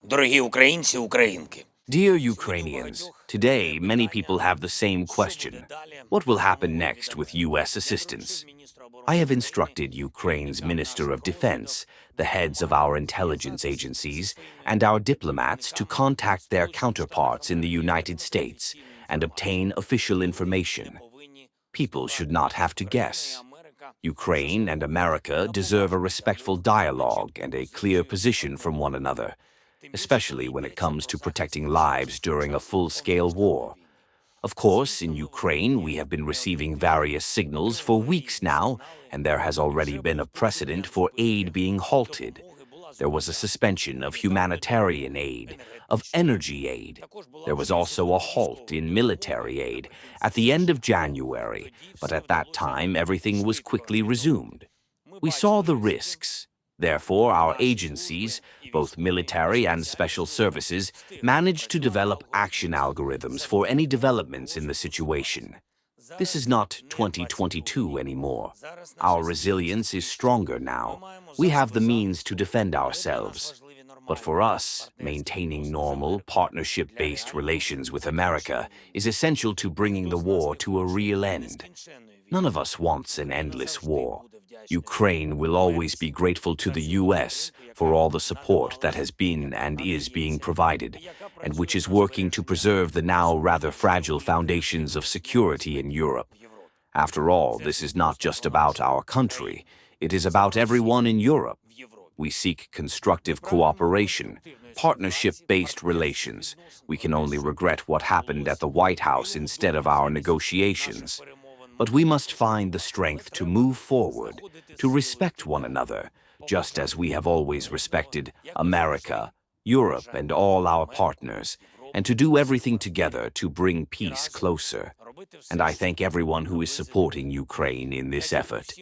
Дорогі українці, українки. Dear Ukrainians, today many people have the same question. What will happen next with U.S. assistance? I have instructed Ukraine's Minister of Defense, the heads of our intelligence agencies, and our diplomats to contact their counterparts in the United States and obtain official information. People should not have to guess. Ukraine and America deserve a respectful dialogue and a clear position from one another, especially when it comes to protecting lives during a full-scale war. Of course, in Ukraine, we have been receiving various signals for weeks now, and there has already been a precedent for aid being halted. There was a suspension of humanitarian aid, of energy aid. There was also a halt in military aid at the end of January, but at that time everything was quickly resumed. We saw the risks. Therefore, our agencies, both military and special services, managed to develop action algorithms for any developments in the situation. This is not 2022 anymore. Our resilience is stronger now. We have the means to defend ourselves. But for us, maintaining normal, partnership-based relations with America is essential to bringing the war to a real end. None of us wants an endless war. Ukraine will always be grateful to the U.S. for all the support that has been and is being provided, and which is working to preserve the now rather fragile foundations of security in Europe. After all, this is not just about our country, it is about everyone in Europe. We seek constructive cooperation, partnership-based relations. We can only regret what happened at the White House instead of our negotiations. But we must find the strength to move forward, to respect one another, just as we have always respected America, Europe, and all our partners, and to do everything together to bring peace closer. And I thank everyone who is supporting Ukraine in this effort.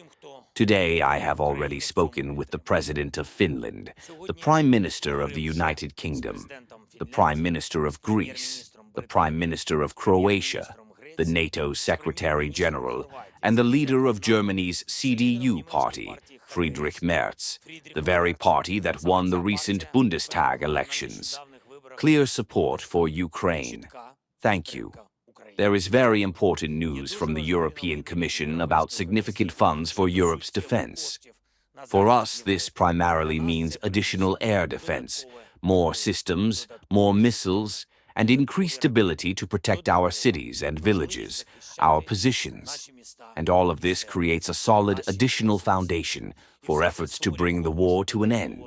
Today, I have already spoken with the President of Finland, the Prime Minister of the United Kingdom, the Prime Minister of Greece, the Prime Minister of Croatia, the NATO Secretary-General, and the leader of Germany's CDU party, Friedrich Merz, the very party that won the recent Bundestag elections. Clear support for Ukraine. Thank you. There is very important news from the European Commission about significant funds for Europe's defense. For us, this primarily means additional air defense, more systems, more missiles, and increased ability to protect our cities and villages, our positions. And all of this creates a solid additional foundation for efforts to bring the war to an end.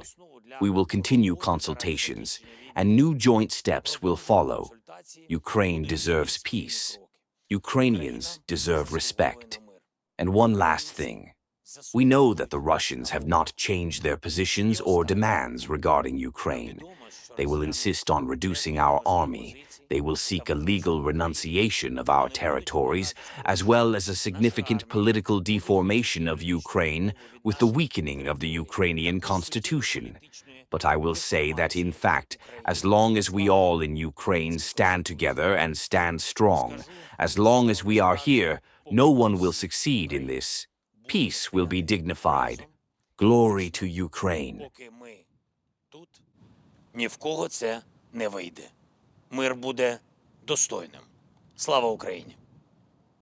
We will continue consultations, and new joint steps will follow. Ukraine deserves peace. Ukrainians deserve respect. And one last thing. We know that the Russians have not changed their positions or demands regarding Ukraine. They will insist on reducing our army. They will seek a legal renunciation of our territories, as well as a significant political deformation of Ukraine with the weakening of the Ukrainian constitution. But I will say that, in fact, as long as we all in Ukraine stand together and stand strong, as long as we are here, no one will succeed in this. Peace will be dignified. Glory to Ukraine. Ні в кого це не вийде. Мир буде достойним. Слава Україні!